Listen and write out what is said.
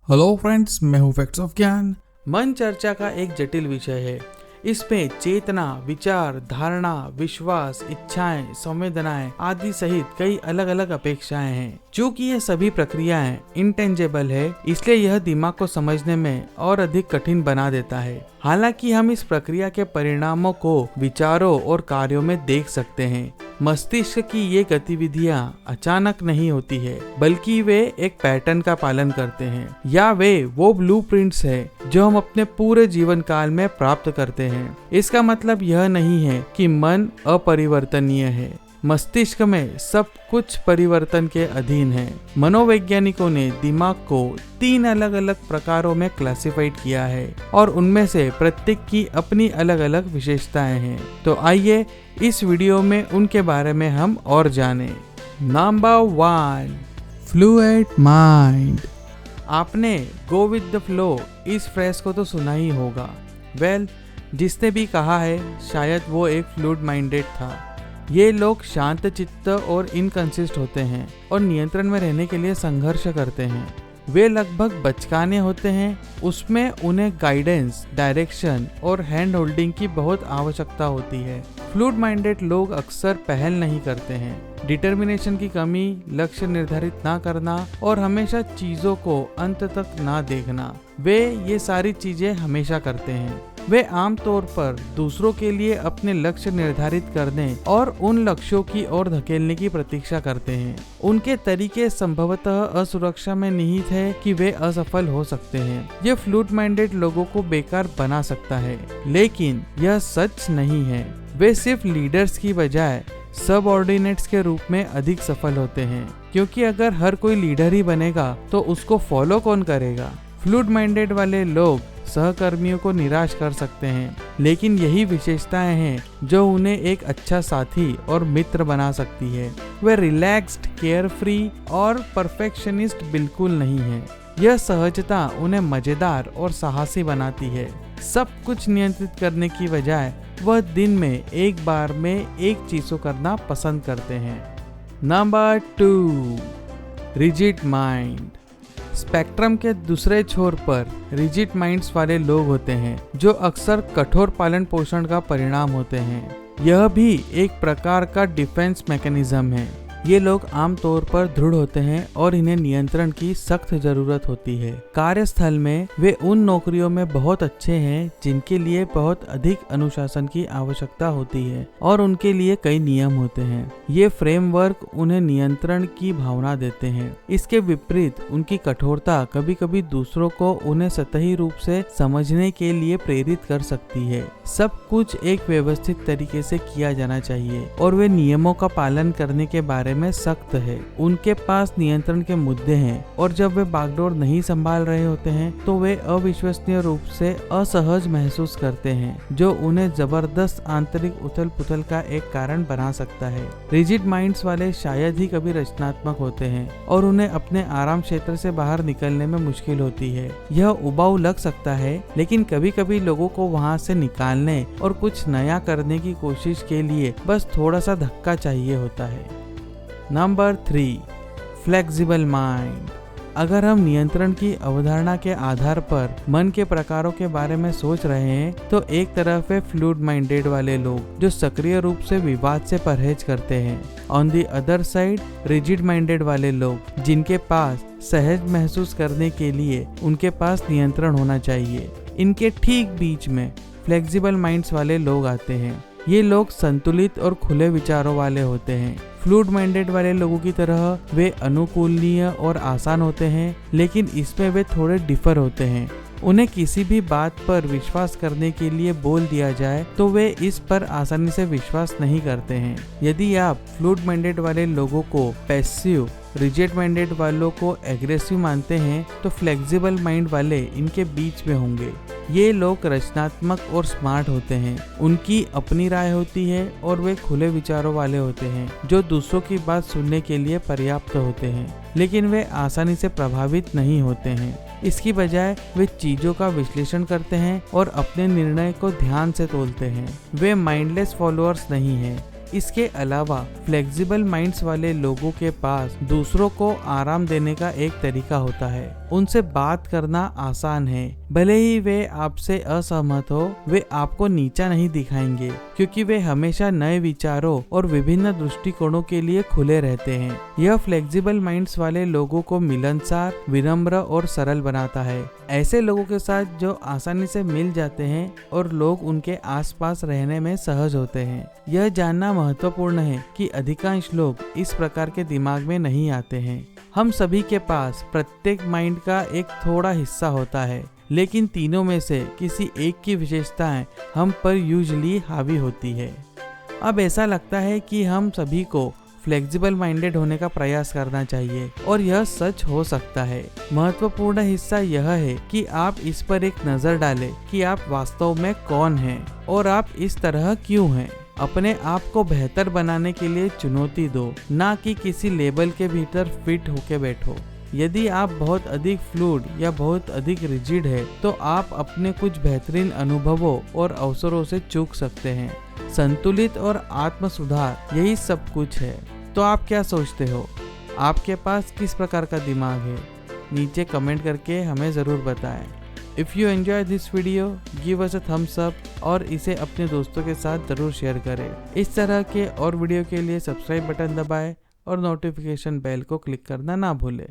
Hello friends, मैं हूँ facts of ज्ञान। मन चर्चा का एक जटिल विषय है। इसमें चेतना, विचार, धारणा, विश्वास, इच्छाएं, संवेदनाएं आदि सहित कई अलग अलग अपेक्षाएं हैं। चूँकि ये सभी प्रक्रियाएं इंटेंजेबल है, इसलिए यह दिमाग को समझने में और अधिक कठिन बना देता है। हालांकि हम इस प्रक्रिया के परिणामों को विचारों और कार्यों में देख सकते हैं। मस्तिष्क की ये गतिविधियां अचानक नहीं होती है, बल्कि वे एक पैटर्न का पालन करते हैं, या वे वो ब्लूप्रिंट्स है जो हम अपने पूरे जीवन काल में प्राप्त करते हैं। इसका मतलब यह नहीं है कि मन अपरिवर्तनीय है। मस्तिष्क में सब कुछ परिवर्तन के अधीन है। मनोवैज्ञानिकों ने दिमाग को 3 अलग अलग प्रकारों में क्लासिफाइड किया है और उनमें से प्रत्येक की अपनी अलग अलग विशेषताएं हैं। तो आइए इस वीडियो में उनके बारे में हम और जानें। Number 1, fluid mind. आपने गो विद द फ्लो इस फ्रेज को तो सुना ही होगा। जिसने भी कहा है शायद वो एक फ्लूइड माइंडेड था। ये लोग शांत चित्त और इनकंसिस्ट होते हैं और नियंत्रण में रहने के लिए संघर्ष करते हैं। वे लगभग बचकाने होते हैं, उसमें उन्हें गाइडेंस, डायरेक्शन और हैंड होल्डिंग की बहुत आवश्यकता होती है। फ्लूइड माइंडेड लोग अक्सर पहल नहीं करते हैं। डिटर्मिनेशन की कमी, लक्ष्य निर्धारित ना करना और हमेशा चीजों को अंत तक ना देखना, वे ये सारी चीजें हमेशा करते हैं। वे आमतौर पर दूसरों के लिए अपने लक्ष्य निर्धारित करने और उन लक्ष्यों की ओर धकेलने की प्रतीक्षा करते हैं। उनके तरीके संभवतः असुरक्षा में निहित है कि वे असफल हो सकते हैं। यह फ्लूइड माइंडेड लोगों को बेकार बना सकता है, लेकिन यह सच नहीं है। वे सिर्फ लीडर्स की बजाय सबऑर्डिनेट्स के रूप में अधिक सफल होते हैं, क्योंकि अगर हर कोई लीडर ही बनेगा तो उसको फॉलो कौन करेगा। फ्लूइड माइंडेड वाले लोग सहकर्मियों को निराश कर सकते हैं, लेकिन यही विशेषताएं हैं जो उन्हें एक अच्छा साथी और मित्र बना सकती है। वे रिलैक्स्ड, केयरफ्री और परफेक्शनिस्ट बिल्कुल नहीं है। यह सहजता उन्हें मजेदार और साहसी बनाती है। सब कुछ नियंत्रित करने की बजाय वह दिन में एक बार में एक चीज को करना पसंद करते हैं। Number 2, rigid mind. स्पेक्ट्रम के दूसरे छोर पर रिजिड माइंड्स वाले लोग होते हैं, जो अक्सर कठोर पालन पोषण का परिणाम होते हैं। यह भी एक प्रकार का डिफेंस मैकेनिज्म है। ये लोग आमतौर पर दृढ़ होते हैं और इन्हें नियंत्रण की सख्त जरूरत होती है। कार्यस्थल में वे उन नौकरियों में बहुत अच्छे हैं जिनके लिए बहुत अधिक अनुशासन की आवश्यकता होती है और उनके लिए कई नियम होते हैं। ये फ्रेमवर्क उन्हें नियंत्रण की भावना देते हैं। इसके विपरीत उनकी कठोरता कभी कभी दूसरों को उन्हें सतही रूप से समझने के लिए प्रेरित कर सकती है। सब कुछ एक व्यवस्थित तरीके से किया जाना चाहिए और वे नियमों का पालन करने के बारे में सख्त है। उनके पास नियंत्रण के मुद्दे हैं और जब वे बागडोर नहीं संभाल रहे होते हैं तो वे अविश्वसनीय रूप से असहज महसूस करते हैं, जो उन्हें जबरदस्त आंतरिक उथल पुथल का एक कारण बना सकता है। रिजिड माइंड्स वाले शायद ही कभी रचनात्मक होते हैं और उन्हें अपने आराम क्षेत्र से बाहर निकलने में मुश्किल होती है। यह उबाऊ लग सकता है, लेकिन कभी कभी लोगों को वहाँ से निकालने और कुछ नया करने की कोशिश के लिए बस थोड़ा सा धक्का चाहिए होता है। Number 3, flexible mind. अगर हम नियंत्रण की अवधारणा के आधार पर मन के प्रकारों के बारे में सोच रहे हैं तो एक तरफ है फ्लूइड माइंडेड वाले लोग जो सक्रिय रूप से विवाद से परहेज करते हैं। On the other side, rigid minded वाले लोग जिनके पास सहज महसूस करने के लिए उनके पास नियंत्रण होना चाहिए। इनके ठीक बीच में फ्लेक्सिबल माइंड्स वाले लोग आते हैं। ये लोग संतुलित और खुले विचारों वाले होते हैं। फ्लूइड माइंडेड वाले लोगों की तरह वे अनुकूलनीय और आसान होते हैं, लेकिन इसमें वे थोड़े डिफर होते हैं। उन्हें किसी भी बात पर विश्वास करने के लिए बोल दिया जाए तो वे इस पर आसानी से विश्वास नहीं करते हैं। यदि आप फ्लूइड माइंडेड वाले लोगों को पैसिव, रिजिड माइंडेड वालों को एग्रेसिव मानते हैं तो फ्लेक्सिबल माइंड वाले इनके बीच में होंगे। ये लोग रचनात्मक और स्मार्ट होते हैं। उनकी अपनी राय होती है और वे खुले विचारों वाले होते हैं, जो दूसरों की बात सुनने के लिए पर्याप्त होते हैं, लेकिन वे आसानी से प्रभावित नहीं होते हैं। इसकी बजाय वे चीजों का विश्लेषण करते हैं और अपने निर्णय को ध्यान से तोलते हैं। वे माइंडलेस फॉलोअर्स नहीं हैं। इसके अलावा फ्लेक्सिबल माइंड्स वाले लोगों के पास दूसरों को आराम देने का एक तरीका होता है। उनसे बात करना आसान है, भले ही वे आपसे असहमत हो, वे आपको नीचा नहीं दिखाएंगे क्योंकि वे हमेशा नए विचारों और विभिन्न दृष्टिकोणों के लिए खुले रहते हैं। यह फ्लेक्सिबल माइंड्स वाले लोगों को मिलनसार, विनम्र और सरल बनाता है। ऐसे लोगों के साथ जो आसानी से मिल जाते हैं और लोग उनके आसपास रहने में सहज होते हैं। यह जानना महत्वपूर्ण है कि अधिकांश लोग इस प्रकार के दिमाग में नहीं आते हैं। हम सभी के पास प्रत्येक माइंड का एक थोड़ा हिस्सा होता है, लेकिन तीनों में से किसी एक की विशेषताएं हम पर यूजुअली हावी होती है। अब ऐसा लगता है कि हम सभी को फ्लेक्सिबल माइंडेड होने का प्रयास करना चाहिए और यह सच हो सकता है। महत्वपूर्ण हिस्सा यह है कि आप इस पर एक नजर डालें कि आप वास्तव में कौन हैं और आप इस तरह क्यों हैं। अपने आप को बेहतर बनाने के लिए चुनौती दो, ना कि किसी लेबल के भीतर फिट होके बैठो। यदि आप बहुत अधिक फ्लूइड या बहुत अधिक रिजिड है तो आप अपने कुछ बेहतरीन अनुभवों और अवसरों से चूक सकते हैं। संतुलित और आत्म सुधार यही सब कुछ है। तो आप क्या सोचते हो? आपके पास किस प्रकार का दिमाग है? नीचे कमेंट करके हमें ज़रूर बताएं। If you enjoy this video, give us a thumbs up और इसे अपने दोस्तों के साथ ज़रूर शेयर करें। इस तरह के और वीडियो के लिए सब्सक्राइब बटन दबाएं और नोटिफिकेशन बेल को क्लिक करना ना भूलें।